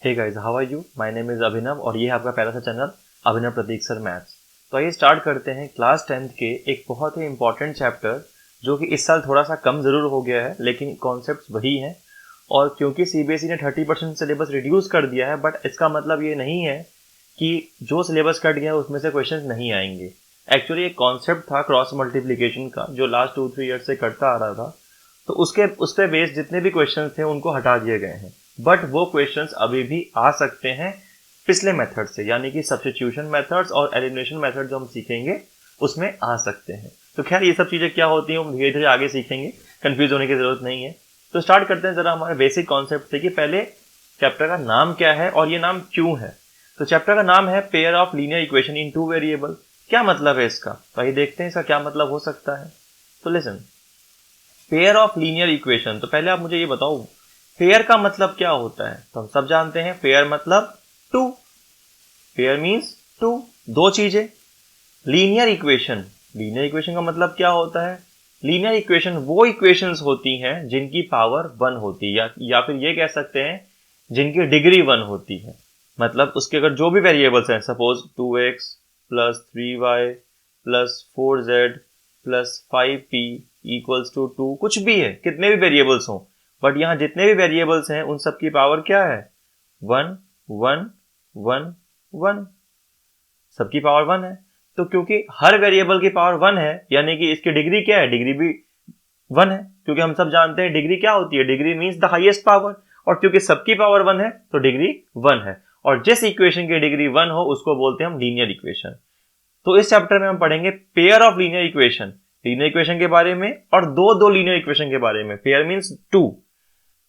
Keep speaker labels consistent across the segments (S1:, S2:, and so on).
S1: Hey guys, how are you? My name is Abhinav और ये है आपका प्यारा सा channel Abhinav Prateek sir maths. तो आइए स्टार्ट करते हैं क्लास 10th के एक बहुत ही इंपॉर्टेंट चैप्टर जो कि इस साल थोड़ा सा कम ज़रूर हो गया है, लेकिन कॉन्सेप्ट्स वही हैं। और क्योंकि सीबीएसई ने 30% सिलेबस रिड्यूस कर दिया है, बट इसका मतलब ये नहीं है कि जो सिलेबस कट गया है उसमें से क्वेश्चन नहीं आएंगे। एक्चुअली एक कॉन्सेप्ट था क्रॉस मल्टीप्लिकेशन का जो लास्ट 2-3 ईयर से करता आ रहा था, तो उस पे बेस्ड जितने भी क्वेश्चन थे उनको हटा दिए गए हैं। बट वो क्वेश्चंस अभी भी आ सकते हैं पिछले मेथड से, यानी कि सब्स्टिट्यूशन मेथड्स और एलिमिनेशन मेथड जो हम सीखेंगे उसमें आ सकते हैं। तो खैर ये सब चीज़ें क्या होती हैं हम धीरे धीरे आगे सीखेंगे, कंफ्यूज होने की ज़रूरत नहीं है। तो स्टार्ट करते हैं ज़रा हमारे बेसिक कॉन्सेप्ट से कि पहले चैप्टर का नाम क्या है और ये नाम क्यों है। तो चैप्टर का नाम है pair of linear equation in 2 variable. क्या मतलब है इसका? तो आइए देखते हैं इसका क्या मतलब हो सकता है। तो listen, pair of linear equation. तो पहले आप मुझे ये बताओ पेयर का मतलब क्या होता है। तो हम सब जानते हैं पेयर मतलब 2। पेयर मींस 2, दो चीजें। लीनियर इक्वेशन का मतलब क्या होता है? लीनियर इक्वेशन वो इक्वेशंस होती हैं जिनकी पावर 1 होती है, या फिर ये कह सकते हैं जिनकी डिग्री 1 होती है। मतलब उसके अगर जो भी वेरिएबल्स हैं, suppose 2x plus 3y plus 4z plus 5p equals to 2, कुछ भी है, कितने भी वेरिएबल्स हों, बट यहाँ जितने भी वेरिएबल्स हैं उन सब की पावर क्या है? 1 1 1 1, सबकी पावर 1 है। तो क्योंकि हर वेरिएबल की पावर 1 है, यानी कि इसकी डिग्री क्या है? डिग्री भी 1 है, क्योंकि हम सब जानते हैं डिग्री क्या होती है। Degree means the highest power, और क्योंकि सबकी पावर 1 है तो डिग्री 1 है। और जिस इक्वेशन की डिग्री 1 हो उसको बोलते हैं हम लीनियर इक्वेशन। तो इस चैप्टर में हम पढ़ेंगे pair of linear equation, linear equation के बारे में, और दो लीनियर इक्वेशन के बारे में। पेयर मींस 2,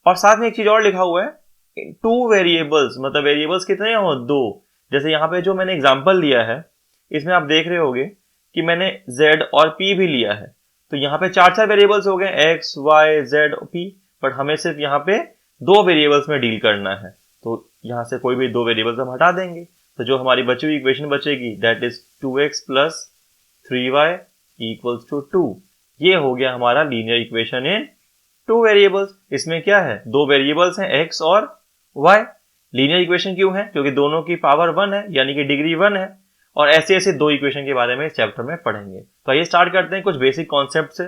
S1: और साथ में एक चीज और लिखा हुआ है 2 वेरिएबल्स, मतलब वेरिएबल्स कितने हो? 2। जैसे यहाँ पे जो मैंने एग्जांपल लिया है इसमें आप देख रहे होगे कि मैंने z और p भी लिया है। तो यहाँ पे 4 वेरिएबल्स हो गए, x, y, z और p, बट हमें सिर्फ यहाँ पे 2 वेरिएबल्स में डील करना है। तो यहाँ से कोई भी 2 वेरिएबल्स हम हटा देंगे, तो जो हमारी बची हुई इक्वेशन बचेगी that is 2x plus 3y equals to 2। ये हो गया हमारा लीनियर इक्वेशन इन 2 वेरिएबल्स। इसमें क्या है? 2 वेरिएबल्स हैं x और y। लीनियर इक्वेशन क्यों है? क्योंकि दोनों की पावर 1 है, यानी कि डिग्री 1 है। और ऐसे ऐसे 2 इक्वेशन के बारे में इस चैप्टर में पढ़ेंगे। तो आइए स्टार्ट करते हैं कुछ बेसिक कॉन्सेप्ट से।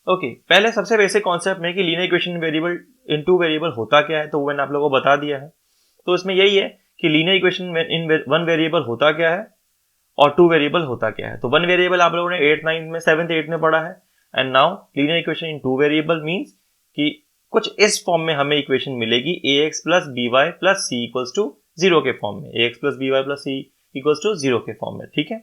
S1: ओके, पहले सबसे बेसिक कॉन्सेप्ट में कि linear equation variable in 2 variable होता क्या है, तो वो मैंने आप लोगों को बता दिया है। तो इसमें यही है कि लीनियर इक्वेशन इन 1 वेरिएबल होता क्या है और 2 वेरिएबल होता क्या है। तो 1 वेरिएबल आप लोगों ने 8th 9th में 7th 8th में पढ़ा है। And now linear equation in 2 variable means कि कुछ इस फॉर्म में हमें इक्वेशन मिलेगी ax plus by plus c equals to 0 के फॉर्म में, ax plus by plus c equals to 0 के फॉर्म में, ठीक है।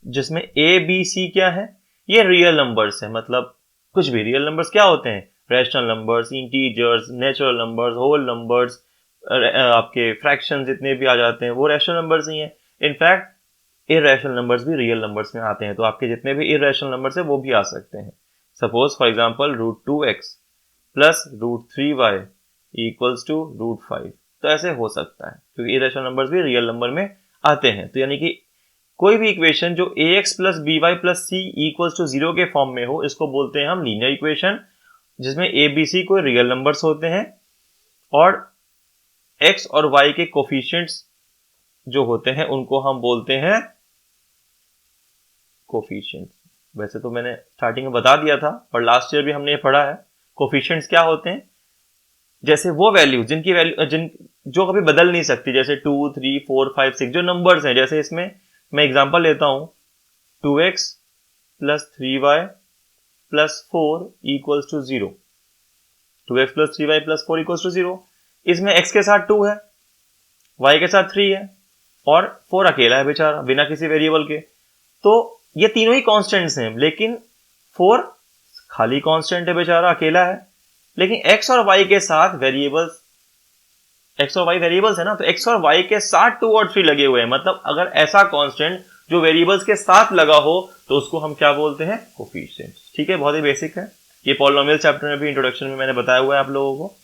S1: जिसमें a b c क्या है? ये रियल नंबर्स है। मतलब कुछ भी रियल नंबर्स क्या होते हैं? Rational numbers, integers, natural numbers, whole numbers, आपके फ्रैक्शंस जितने भी आ जाते हैं वो रैशनल नंबर्स ही हैं। इनफैक्ट इररेशनल नंबर्स भी रियल नंबर्स में आते हैं, तो आपके जितने भी इररेशनल नंबर्स हैं वो भी आ सकते हैं। Suppose for example √2x plus √3y equals to √5, तो ऐसे हो सकता है क्योंकि इरेशनल नंबर्स भी रियल नंबर में आते हैं। तो यानी कि कोई भी इक्वेशन जो ax plus by plus c equals to 0 के फॉर्म में हो, इसको बोलते हैं हम लीनियर इक्वेशन, जिसमें a b c कोई रियल नंबर्स होते हैं और x और y के कोफिशिएंट्स जो होते हैं उनको हम बोलते हैं कोफिशिएंट्स। वैसे तो मैंने स्टार्टिंग में बता दिया था और लास्ट ईयर भी हमने ये पढ़ा है। कोफिशिएंट्स क्या होते हैं? जैसे वो वैल्यू जो कभी बदल नहीं सकती, जैसे 2 3 4 5 6 जो नंबर्स हैं। जैसे इसमें मैं एग्जांपल लेता हूं 2x plus 3y plus 4 equals to 0। 2x plus 3y plus 4 equals to 0। इसमें x के साथ 2 है, y के साथ 3 है और 4 अकेला है बेचारा बिना किसी वेरिएबल के। तो ये तीनों ही कांस्टेंट्स हैं, लेकिन 4 खाली कांस्टेंट है बेचारा, अकेला है। लेकिन x और y के साथ वेरिएबल्स, x और y वेरिएबल्स है ना, तो x और y के साथ 2 और 3 लगे हुए हैं। मतलब अगर ऐसा कांस्टेंट जो वेरिएबल्स के साथ लगा हो तो उसको हम क्या बोलते हैं? कोफिशिएंट। ठीक है, बहुत ही बेसिक है। ये पॉलिनोमियल चैप्टर में भी इंट्रोडक्शन में मैंने बताया हुआ है आप लोगों को।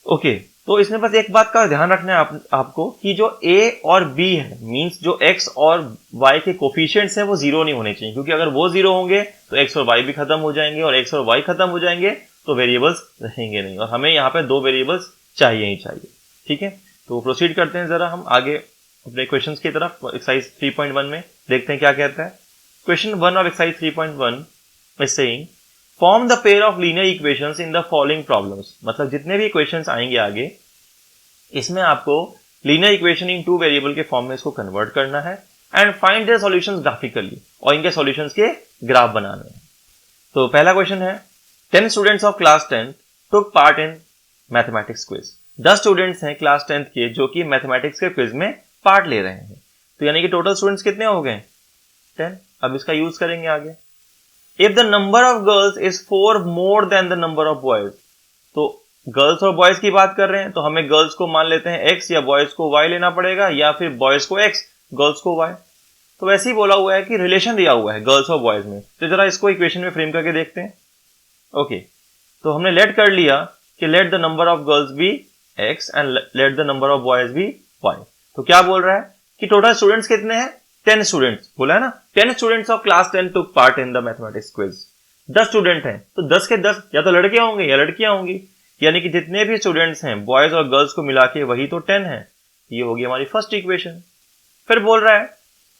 S1: ओके, तो इसमें बस एक बात का ध्यान रखना है आपको कि जो a और b है, मींस जो x और y के कोफिशिएंट्स हैं वो 0 नहीं होने चाहिए, क्योंकि अगर वो 0 होंगे तो x और y भी खत्म हो जाएंगे, और x और y खत्म हो जाएंगे तो वेरिएबल्स रहेंगे नहीं, और हमें यहाँ पे 2 वेरिएबल्स चाहिए ही चाहिए। ठीक है, तो प्रोसीड करते हैं जरा हम आगे अपने क्वेश्चंस की तरफ। एक्सरसाइज 3.1 में देखते हैं क्या कहता है। Question 1 of exercise 3.1 is saying form the pair of linear equations in the following problems. मतलब जितने भी इक्वेशंस आएंगे आगे, इसमें आपको लीनियर इक्वेशन इन 2 वेरिएबल के फॉर्म में इसको कन्वर्ट करना है and find their solutions graphically, और इनके सॉल्यूशंस के ग्राफ बनाने हैं। तो पहला क्वेश्चन है 10 students of class 10 took part in mathematics quiz. 10 students हैं क्लास 10th के जो कि मैथमेटिक्स के क्विज में पार्ट ले रहे हैं। तो यानी कि टोटल स्टूडेंट्स कितने हो गए? 10। अब इसका यूज करेंगे आगे। If the number of girls is 4 more than the number of boys, तो गर्ल्स और बॉयज की बात कर रहे हैं तो हमें गर्ल्स को मान लेते हैं x या बॉयज को y लेना पड़ेगा, या फिर बॉयज को x गर्ल्स को y। तो वैसे ही बोला हुआ है कि रिलेशन दिया हुआ है गर्ल्स और बॉयज में, तो जरा इसको इक्वेशन में फ्रेम करके देखते हैं। ओके, तो हमने लेट कर लिया कि let the number of girls be x and let the number of boys be y। तो क्या बोल रहा है कि टोटल स्टूडेंट्स कितने हैं? 10 स्टूडेंट्स बोला है ना। 10 students of class 10 took part in the mathematics quiz. 10 student हैं तो 10 के 10 या तो लड़के होंगे या लड़कियां होंगी, यानी कि जितने भी स्टूडेंट्स हैं बॉयज और गर्ल्स को मिला के वही तो 10 है। ये होगी हमारी फर्स्ट इक्वेशन। फिर बोल रहा है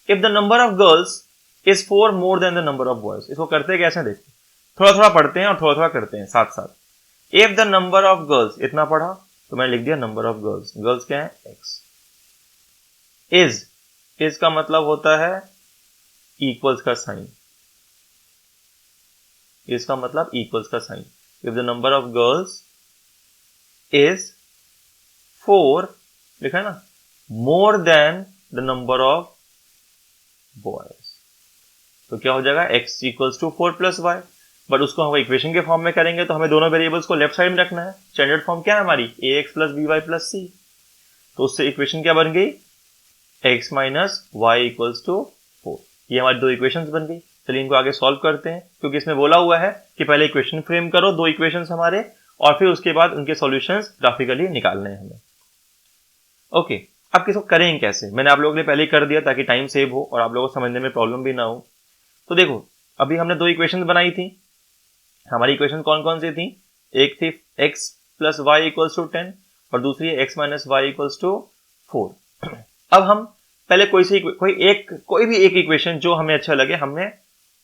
S1: if the number of girls is 4 more than the number of boys. इसको करते कैसे देखते, थोड़ा थोड़ा पढ़ते हैं और थोड़ा थोड़ा करते हैं साथ साथ। If the number of girls, इतना पढ़ा तो मैंने लिख दिया नंबर ऑफ गर्ल्स। गर्ल्स क्या है? x। इज का मतलब होता है इक्वल्स का साइन, इसका मतलब इक्वल्स का sign. If the number of girls is 4, लिखा है ना, more than the number of boys, तो क्या हो जाएगा? x equals to 4 plus y. But उसको हम इक्वेशन के फॉर्म में करेंगे तो हमें दोनों वेरिएबल्स को लेफ्ट साइड में रखना है। स्टैंडर्ड फॉर्म क्या है हमारी? ax plus by plus c। तो उससे इक्वेशन क्या बन गई? x minus y equals to 4। ये हमारी 2 इक्वेशंस बन गई। चलिए इनको आगे सॉल्व करते हैं, क्योंकि इसमें बोला हुआ है कि पहले इक्वेशन फ्रेम करो 2 इक्वेशंस हमारे, और फिर उसके बाद उनके सॉल्यूशंस ग्राफिकली निकालने हैं हमें। ओके, अब किसको करेंगे कैसे? मैंने आप लोगों के लिए पहले ही कर दिया ताकि टाइम सेव हो और आप लोगों को समझने में प्रॉब्लम भी ना हो। तो देखो, अभी हमने 2 इक्वेशंस बनाई थी। हमारी इक्वेशन कौन कौन सी थी? एक थी x plus y equals to 10 और दूसरी है x minus y equals to 4। अब हम पहले कोई भी एक इक्वेशन जो हमें अच्छा लगे हमने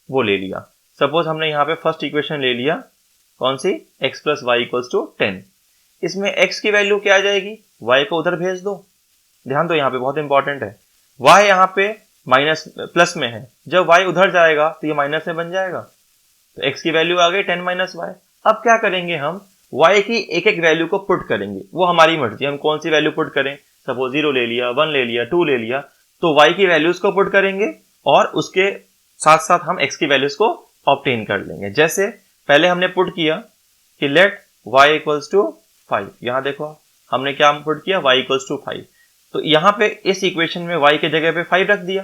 S1: वो ले लिया। सपोज हमने यहाँ पे फर्स्ट इक्वेशन ले लिया, कौन सी? x plus y equals to 10। इसमें x की वैल्यू क्या आ जाएगी? y को उधर भेज दो। ध्यान दो, यहाँ पे बहुत इंपॉर्टेंट है, y यहाँ पे माइनस प्लस में है, जब y उधर जाएगा तो ये माइनस में बन जाएगा। तो x की वैल्यू आ गई 10 माइनस वाई। अब क्या करेंगे हम? y की एक एक वैल्यू को पुट करेंगे, वो हमारी मर्जी, हम कौन सी वैल्यू पुट करें। सपोज 0 ले लिया, 1 ले लिया, 2 ले लिया, तो y की वैल्यूज को पुट करेंगे और उसके साथ साथ हम x की वैल्यूज को ऑब्टेन कर लेंगे। जैसे पहले हमने पुट किया कि लेट y इक्वल्स टू 5। यहां देखो हमने क्या पुट किया? y equals to 5। तो यहां पे इस इक्वेशन में y के जगह पे 5 रख दिया,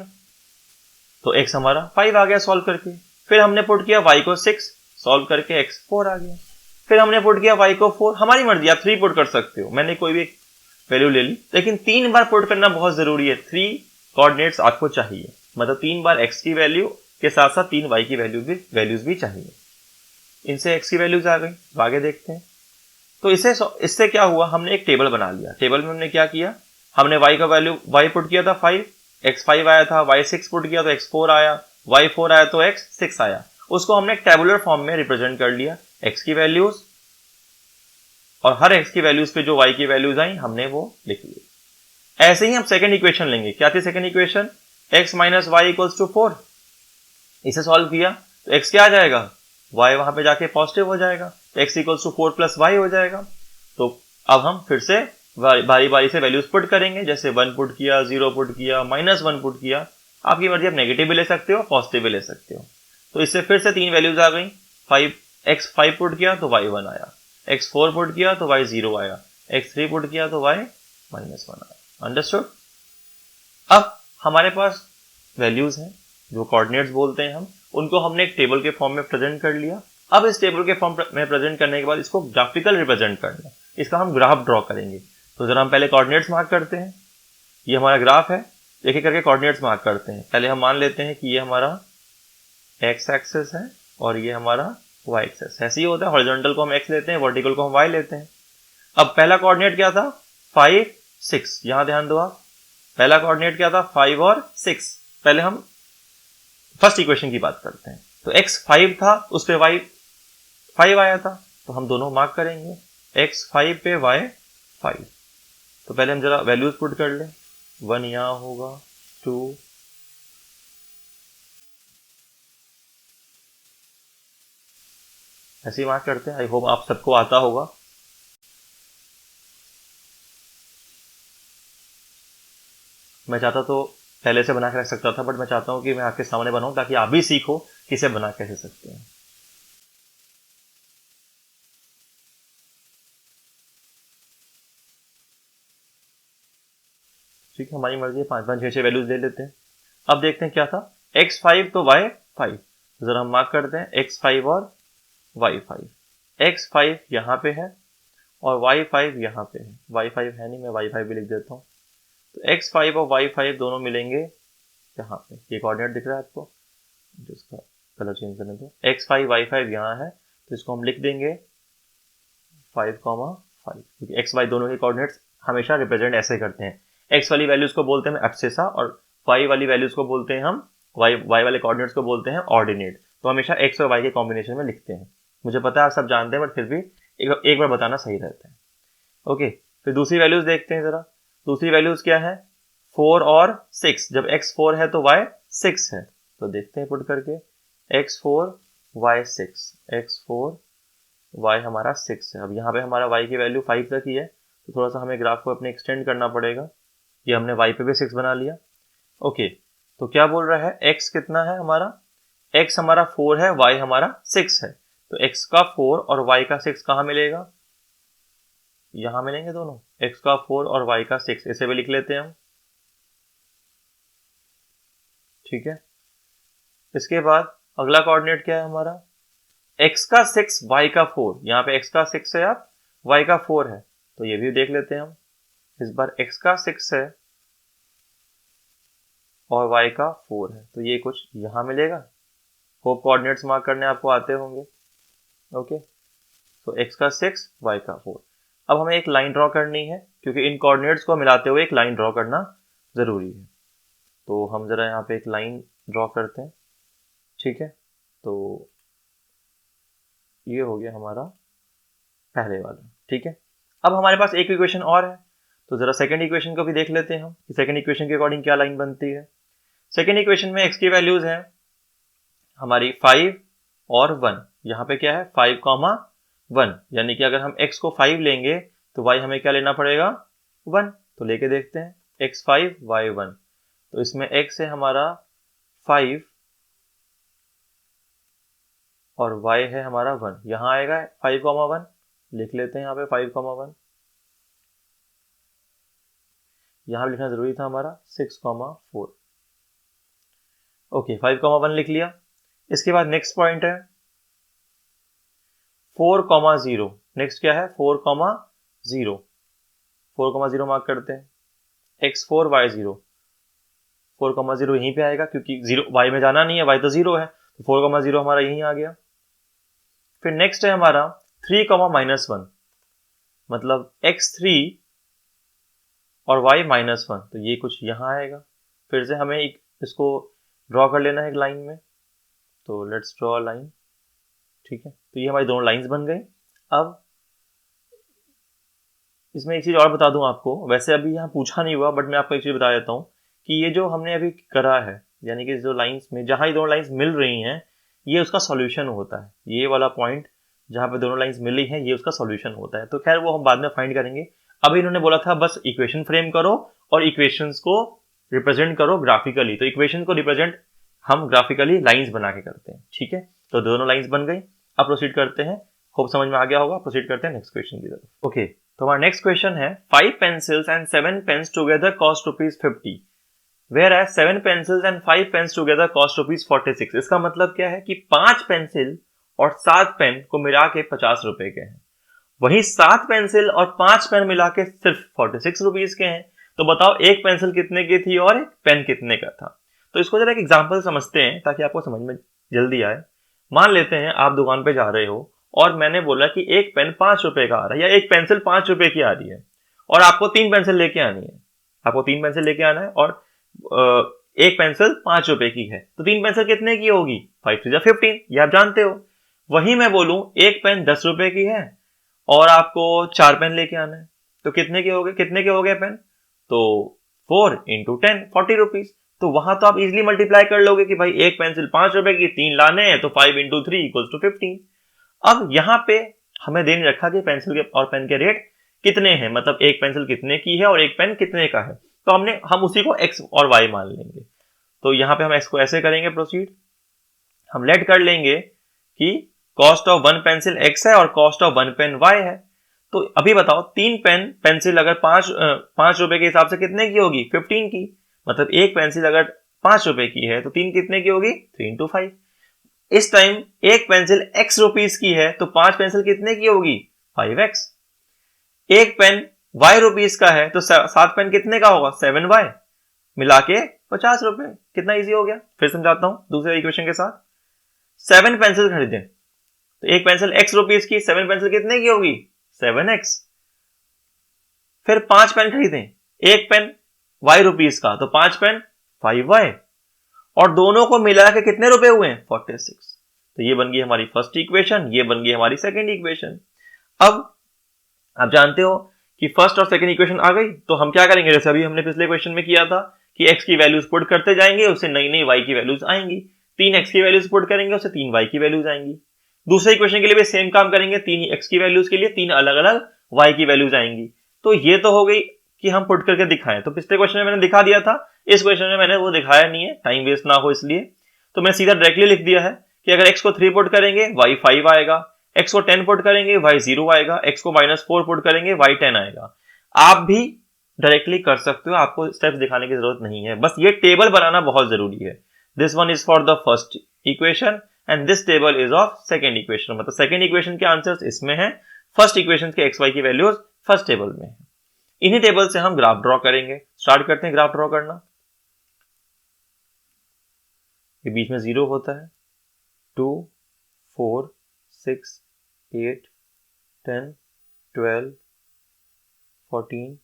S1: तो x हमारा 5 आ गया सॉल्व करके। फिर हमने पुट किया y को 6, सॉल्व करके x 4 आ गया। फिर हमने पुट किया y को 4, हमारी मर्जी, आप 3 पुट कर सकते हो, मैंने कोई भी वैल्यू ले ली, लेकिन 3 बार पुट करना बहुत जरूरी है। 3 कोऑर्डिनेट्स आपको चाहिए, मतलब 3 बार x की वैल्यू के साथ साथ 3 y की वैल्यूज भी चाहिए। इनसे x की वैल्यूज आ गई, आगे देखते हैं। तो इससे क्या हुआ? हमने एक टेबल बना लिया। टेबल में हमने क्या किया? हमने y का वैल्यू y पुट किया था 5, x 5 आया था, y 6 पुट किया तो x 4 आया, y 4 आया तो x 6 आया। उसको हमने एक टेबुलर फॉर्म में रिप्रेजेंट कर लिया, x की वैल्यूज, और हर x की वैल्यूज पे जो y की वैल्यूज आई हमने वो लिख ली। ऐसे ही हम सेकंड इक्वेशन लेंगे। क्या थी second equation? x minus y equals to 4। इसे सॉल्व किया तो x क्या आ जाएगा? y वहां पे जाके पॉजिटिव हो जाएगा, तो x equals to 4 plus y हो जाएगा। तो अब हम फिर से बारी बारी से वैल्यूज पुट करेंगे, जैसे 1 पुट किया, 0 पुट किया, -1 पुट किया। आपकी मर्जी, आप नेगेटिव भी ले सकते हो, पॉजिटिव भी ले सकते हो। तो इससे फिर से 3 वैल्यूज आ गई। x 5 पुट किया तो y 1 आया, x 4 पुट किया तो y 0 आया, x 3 पुट किया तो y -1 आया। अंडरस्टूड? अब हमारे पास वैल्यूज हैं जो कोऑर्डिनेट्स बोलते हैं हम, उनको हमने एक टेबल के फॉर्म में प्रेजेंट कर लिया। अब इस टेबल के फॉर्म में प्रेजेंट करने के बाद इसको ग्राफिकल रिप्रेजेंट करना है, इसका हम ग्राफ ड्रॉ करेंगे। तो जरा हम पहले कोऑर्डिनेट्स मार्क करते हैं। ये हमारा ग्राफ है, एक एक करके कोऑर्डिनेट्स मार्क करते हैं। पहले हम मान लेते हैं कि ये हमारा x एक्सिस है और ये हमारा y एक्सेस। ऐसे ही होता है, हॉरिजॉन्टल को हम x लेते हैं, वर्टिकल को हम y लेते हैं। अब पहला कोऑर्डिनेट क्या था, 5 6, यहां ध्यान दो आप, पहला कोऑर्डिनेट क्या था 5 और 6। पहले हम फर्स्ट इक्वेशन की बात करते हैं। तो x 5 था, उस पे y 5 आया था, तो हम दोनों मार्क करेंगे, x 5 पे y 5। तो पहले हम जरा वैल्यूज पुट कर लें, 1 यहां होगा, 2, ऐसे ही मार्क करते हैं। आई होप आप सबको आता होगा। मैं चाहता तो पहले से बना के रख सकता था, बट मैं चाहता हूं कि मैं आपके सामने बनाऊं ताकि आप भी सीखो कि इसे बना कैसे सकते हैं। ठीक है, हमारी मर्जी है, 5 5 6 6 वैल्यूज ले लेते हैं। अब देखते हैं क्या था, x5 तो y5, तो जरा हम मार्क करते हैं x5 और y5। x5 यहाँ पे है और y5 यहाँ पे है, y5 है नहीं, मैं y5 भी लिख देता हूँ। तो x5 और y5 दोनों मिलेंगे यहाँ पे, ये कोऑर्डिनेट दिख रहा है आपको, जिसका कलर चेंज करने दो। x5 y5 यहाँ है, तो इसको हम लिख देंगे 5, 5, क्योंकि x y दोनों के कोऑर्डिनेट्स हमेशा रिप्रेजेंट ऐसे करते हैं। x वाली वैल्यूज को बोलते हैं हम एब्सेसा, और y वाली वैल्यूज को बोलते हैं हम y वाले कोऑर्डिनेट्स को बोलते हैं ऑर्डिनेट। तो हमेशा x और y के कॉम्बिनेशन में लिखते हैं। मुझे पता है आप सब जानते हैं, बट फिर भी एक बार बताना सही रहता है। ओके, फिर दूसरी वैल्यूज देखते हैं जरा। दूसरी वैल्यूज क्या है, 4 और 6। जब x 4 है तो y 6 है, तो देखते हैं पुट करके, x 4 y 6, x 4 y हमारा 6 है। अब यहाँ पे हमारा y की वैल्यू 5 तक ही है, तो थोड़ा सा हमें ग्राफ को अपने एक्सटेंड करना पड़ेगा। ये हमने y पे भी 6 बना लिया। ओके, तो क्या बोल रहा है, x कितना है हमारा, x हमारा 4 है, y हमारा 6 है। तो x का 4 और y का 6 कहाँ मिलेगा, यहां मिलेंगे दोनों, x का 4 और y का 6, इसे भी लिख लेते हैं हम। ठीक है, इसके बाद अगला कोऑर्डिनेट क्या है हमारा, x का 6 y का 4, यहाँ पे x का 6 है, आप y का 4 है, तो ये भी देख लेते हैं हम। इस बार x का 6 है और y का 4 है, तो ये कुछ यहां मिलेगा। होप कोऑर्डिनेट्स मार्क करने आपको आते होंगे। ओके, तो x का 6 y का 4। अब हमें एक लाइन ड्रॉ करनी है, क्योंकि इन कोऑर्डिनेट्स को मिलाते हुए एक लाइन ड्रॉ करना जरूरी है। तो हम जरा यहाँ पे एक लाइन ड्रॉ करते हैं। ठीक है, तो ये हो गया हमारा पहले वाला। ठीक है, अब हमारे पास एक इक्वेशन और है, तो जरा सेकंड इक्वेशन को भी देख लेते हैं हम कि सेकंड इक्वेशन के अकॉर्डिंग क्या लाइन बनती है। सेकंड इक्वेशन में x की वैल्यूज है हमारी 5 और 1। यहाँ पे क्या है 5, 1, यानी कि अगर हम x को 5 लेंगे तो y हमें क्या लेना पड़ेगा 1। तो लेके देखते हैं, x 5 y 1। तो इसमें x है हमारा 5 और y है हमारा 1, यहाँ आएगा 5, 1, लिख लेते हैं यहाँ पे 5, 1। यहाँ भी लिखना जरूरी था हमारा 6, 4। ओके, 5, 1 लिख लिया। इसके बाद नेक्स्ट पॉइंट है 4, 0। नेक्स्ट क्या है 4, 0। 4, 0 मार्क करते हैं, x4 y0। 4, 0 यहीं पे आएगा, क्योंकि 0 y में जाना नहीं है, y तो 0 है, तो 4, 0 हमारा यहीं आ गया। फिर नेक्स्ट है हमारा 3, -1, मतलब x3 और y -1, तो ये कुछ यहाँ आएगा। फिर से हमें इसको ड्रॉ कर लेना है एक लाइन में, तो लेट्स ड्रॉ लाइन। ठीक है, तो ये हमारी दोनों लाइंस बन गई। अब इसमें एक चीज और बता दूं आपको, वैसे अभी यहाँ पूछा नहीं हुआ, बट मैं आपको एक चीज बता देता हूँ कि ये जो हमने अभी करा है, यानी कि जो लाइंस में जहां ये दोनों लाइंस मिल रही हैं, ये उसका सॉल्यूशन होता है। ये वाला पॉइंट जहां पे दोनों लाइंस मिली हैं, ये उसका सॉल्यूशन होता है। तो खैर वो हम बाद में फाइंड करेंगे। अभी इन्होंने बोला था बस इक्वेशन फ्रेम करो और इक्वेशंस को रिप्रेजेंट करो ग्राफिकली। तो इक्वेशन को रिप्रेजेंट हम ग्राफिकली लाइंस बना के करते हैं। ठीक है, तो दोनों लाइंस बन गई। अब प्रोसीड करते हैं, होप समझ में आ गया होगा। प्रोसीड करते हैं नेक्स्ट क्वेश्चन की तरफ। ओके, तो हमारा नेक्स्ट क्वेश्चन है 5 pencils and 7 pens together cost ₹50, whereas 7 pencils and 5 pens together cost ₹46। इसका मतलब क्या है कि 5 पेंसिल और 7 पेन को मिला के 50 रुपए के हैं, वहीं 7 पेंसिल और 5 पेन मिला के सिर्फ 46 रुपीज के हैं। तो बताओ एक पेंसिल कितने की थी और एक पेन कितने का था। तो इसको जरा एक एग्जाम्पल समझते हैं ताकि आपको समझ में जल्दी आए। मान लेते हैं आप दुकान पे जा रहे हो और मैंने बोला कि एक पेन 5 रुपए का आ रहा है या एक पेंसिल 5 रुपए की आ रही है और आपको 3 पेंसिल लेके आनी है। आपको 3 पेंसिल लेके आना है और एक पेंसिल 5 रुपए की है, तो 3 पेंसिल कितने की होगी? 5 3 15, ये आप जानते हो। वही मैं बोलूं एक पेन 10 रुपए की है और आपको 4 पेन लेके आना है, तो कितने के हो गए पेन? तो 4 × 10 40 रुपीज। तो वहां तो आप इजिली मल्टीप्लाई कर लोगे कि भाई एक पेंसिल 5 रुपए की, 3 लाने हैं, तो 5 × 3 = 15। अब यहाँ पे हमें ध्यान रखा कि पेंसिल के और पेन के रेट कितने हैं, मतलब एक पेंसिल कितने की है और एक पेन कितने का है, तो हम उसी को x और y मान लेंगे। तो यहाँ पे हम x को ऐसे करेंगे प्रोसीड, हम लेट कर लेंगे कि कॉस्ट ऑफ 1 पेंसिल x है और कॉस्ट ऑफ 1 पेन y है। तो अभी बताओ 3 पेंसिल अगर 5 रुपए के हिसाब से कितने की होगी? 15 की। मतलब एक पेंसिल अगर 5 रुपए की है तो 3 कितने की होगी? 3 × 5। इस टाइम एक पेंसिल x रुपीस की है तो 5 पेंसिल कितने की होगी? 5x। एक पेन y रुपीस का है तो 7 पेन कितने का होगा? 7y, मिला के 50 रुपए। कितना इजी हो गया। फिर समझाता हूं दूसरे इक्वेशन के साथ। 7 पेंसिल खरीदें तो एक पेंसिल x रुपीस की, 7 पेंसिल कितने की होगी? 7x। फिर 5 पेन खरीदें, एक पेन y रुपीस का तो 5 पेन 5y, और दोनों को मिला के कितने रुपए हुए? 46। तो ये बन गई हमारी फर्स्ट इक्वेशन, ये बन गई हमारी सेकंड इक्वेशन। अब आप जानते हो कि फर्स्ट और सेकंड इक्वेशन आ गई, तो हम क्या करेंगे? जैसे अभी हमने पिछले क्वेश्चन में किया था कि x की वैल्यूज पुट करते जाएंगे, उससे नई नई y की वैल्यूज आएंगी। 3x की वैल्यूज पुट करेंगे, उससे 3y की वैल्यूज आएंगी। दूसरे इक्वेशन के लिए भी सेम काम करेंगे, 3x की वैल्यूज के लिए 3 अलग अलग y की वैल्यूज आएंगी। तो ये तो हो गई कि हम पुट करके दिखाएं। तो पिछले क्वेश्चन में मैंने दिखा दिया था, इस क्वेश्चन में मैंने वो दिखाया नहीं है, टाइम वेस्ट ना हो इसलिए। तो मैं सीधा डायरेक्टली लिख दिया है कि अगर x को 3 पुट करेंगे y 5 आएगा, x को 10 पुट करेंगे y 0 आएगा, x को -4 पुट करेंगे y 10 आएगा। आप भी डायरेक्टली कर सकते हो, आपको स्टेप्स दिखाने की जरूरत नहीं है, बस ये टेबल बनाना बहुत जरूरी है। This one is for the first equation and this table is of second equation. मतलब सेकेंड इक्वेशन के आंसर्स इसमें है, फर्स्ट इक्वेशन के एक्स वाई की वैल्यूज फर्स्ट टेबल में है। इन्हीं टेबल से हम ग्राफ ड्रॉ करेंगे। स्टार्ट करते हैं ग्राफ ड्रॉ करना। ये बीच में 0 होता है, 2 4 6 8 10 12 14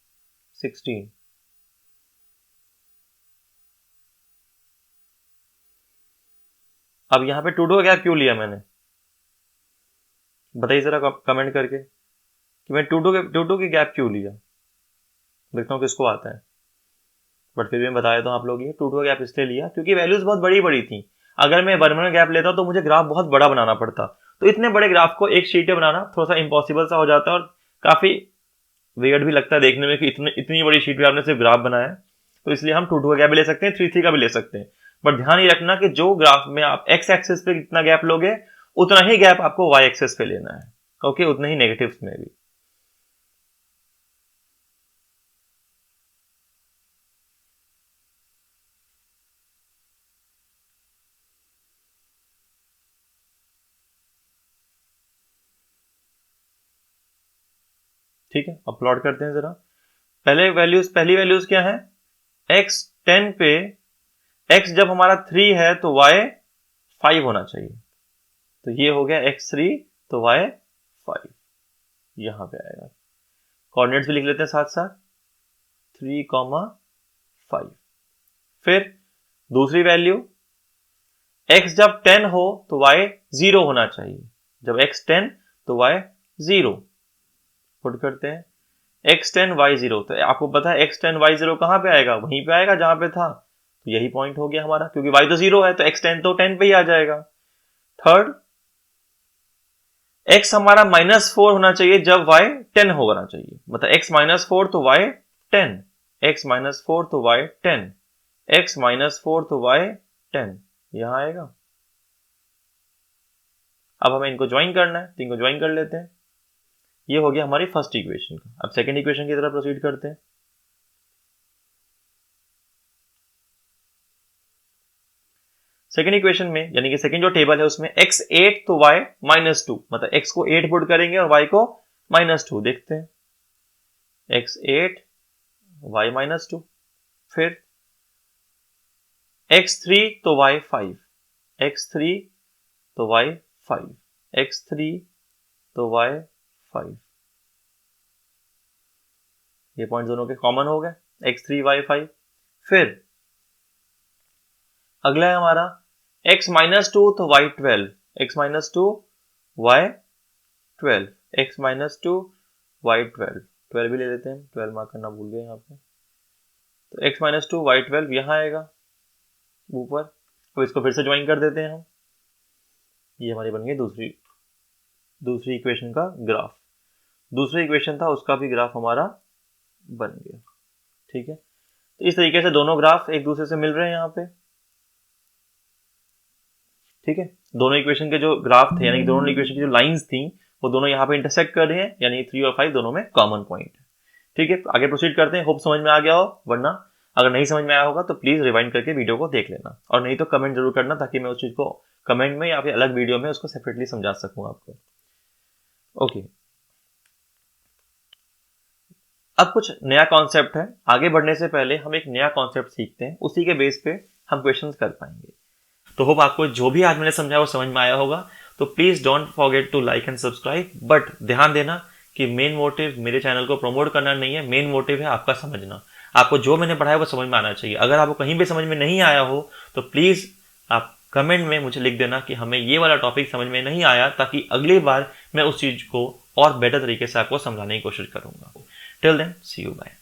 S1: 16। अब यहां पे 2 गैप क्यों लिया मैंने? बताइए जरा कमेंट करके कि मैं 2 की गैप क्यों लिया। देखता हूँ किसको आता है, बट फिर भी मैं बताया तो आप लोग, ये 2 गैप इसलिए लिया क्योंकि वैल्यूज बहुत बड़ी बड़ी थी। अगर मैं 1 गैप लेता तो मुझे ग्राफ बहुत बड़ा बनाना पड़ता, तो इतने बड़े ग्राफ को एक शीट में बनाना थोड़ा सा इम्पॉसिबल सा हो जाता है और काफी वियर्ड भी लगता है देखने में कि इतनी बड़ी शीट पे आपने सिर्फ ग्राफ बनाया है। तो इसलिए हम 2 का गैप भी ले सकते हैं, 3 का भी ले सकते हैं, बट ध्यान ये रखना कि जो ग्राफ में आप एक्स एक्सिस पे कितना गैप लोगे उतना ही गैप आपको वाई एक्सिस पे लेना है। ओके, उतना ही नेगेटिव्स में भी। ठीक है, अब प्लॉट करते हैं जरा। पहली वैल्यूज क्या है? x 10 पे x जब हमारा 3 है तो y 5 होना चाहिए, तो ये हो गया x3 तो y 5 यहां पे आएगा। कोऑर्डिनेट्स भी लिख लेते हैं साथ साथ, 3,5। फिर दूसरी वैल्यू x जब 10 हो तो y 0 होना चाहिए, जब x 10 तो y 0 पुट करते हैं। x10 y0, तो आपको पता है x10 y0 कहां पे आएगा? वहीं पे आएगा जहां पे था, तो यही पॉइंट हो गया हमारा, क्योंकि y तो 0 है तो x10 तो 10 पे ही आ जाएगा। थर्ड, x हमारा -4 होना चाहिए जब y 10 होना चाहिए, मतलब x -4 तो y 10, x -4 तो y 10, x -4 तो y 10 यहां आएगा। अब हमें इनको ज्वाइन करना है, तो इनको ज्वाइन कर लेते हैं। ये हो गया हमारी फर्स्ट इक्वेशन का। अब सेकंड इक्वेशन की तरफ प्रोसीड करते हैं। सेकंड इक्वेशन में यानी कि सेकंड जो टेबल है उसमें x8 तो y -2, मतलब x को 8 पुट करेंगे और y को -2। देखते हैं, x8 y -2। फिर x3 तो y 5, x3 तो y 5, x3 तो y 5। ये पॉइंट दोनों के कॉमन हो गए, x3 y 5। फिर अगला है हमारा x - 2 तो y 12, x - 2 y 12, x - 2 y 12, 12 भी ले लेते हैं, 12 मार्क करना भूल गए यहाँ पे। तो x - 2 y 12 यहाँ आएगा ऊपर, तो इसको फिर से ज्वाइन कर देते हैं हम। ये हमारी बन गई दूसरी इक्वेशन का ग्राफ। दूसरी इक्वेशन था उसका भी ग्राफ हमारा बन गया। ठीक है, तो इस तरीके से दोनों ग्राफ एक दूसरे से मिल रहे हैं यहाँ पे। ठीक है, दोनों इक्वेशन के जो ग्राफ थे यानी कि दोनों इक्वेशन की जो लाइंस थी वो दोनों यहाँ पे इंटरसेक्ट कर रहे हैं, यानी 3 और 5 दोनों में कॉमन पॉइंट है। ठीक है, आगे प्रोसीड करते हैं। होप समझ में आ गया हो, वरना अगर नहीं समझ में आया होगा तो प्लीज रिवाइंड करके वीडियो को देख लेना, और नहीं तो कमेंट जरूर करना ताकि मैं उस चीज को कमेंट में या फिर अलग वीडियो में उसको सेपरेटली समझा सकूं आपको। ओके, अब कुछ नया कॉन्सेप्ट है। आगे बढ़ने से पहले हम एक नया कॉन्सेप्ट सीखते हैं, उसी के बेस पे हम क्वेश्चंस कर पाएंगे। तो होप आपको जो भी आज मैंने समझाया वो समझ में आया होगा। तो please don't forget to like and subscribe. But ध्यान देना कि मेन मोटिव मेरे चैनल को प्रमोट करना नहीं है, मेन मोटिव है आपका समझना। आपको जो मैंने पढ़ाया वो समझ में आना चाहिए। अगर आपको कहीं भी समझ में नहीं आया हो तो प्लीज आप कमेंट में मुझे लिख देना कि हमें ये वाला टॉपिक समझ में नहीं आया, ताकि अगली बार मैं उस चीज को और बेटर तरीके से आपको समझाने की कोशिश करूंगा। Till then, see you, bye.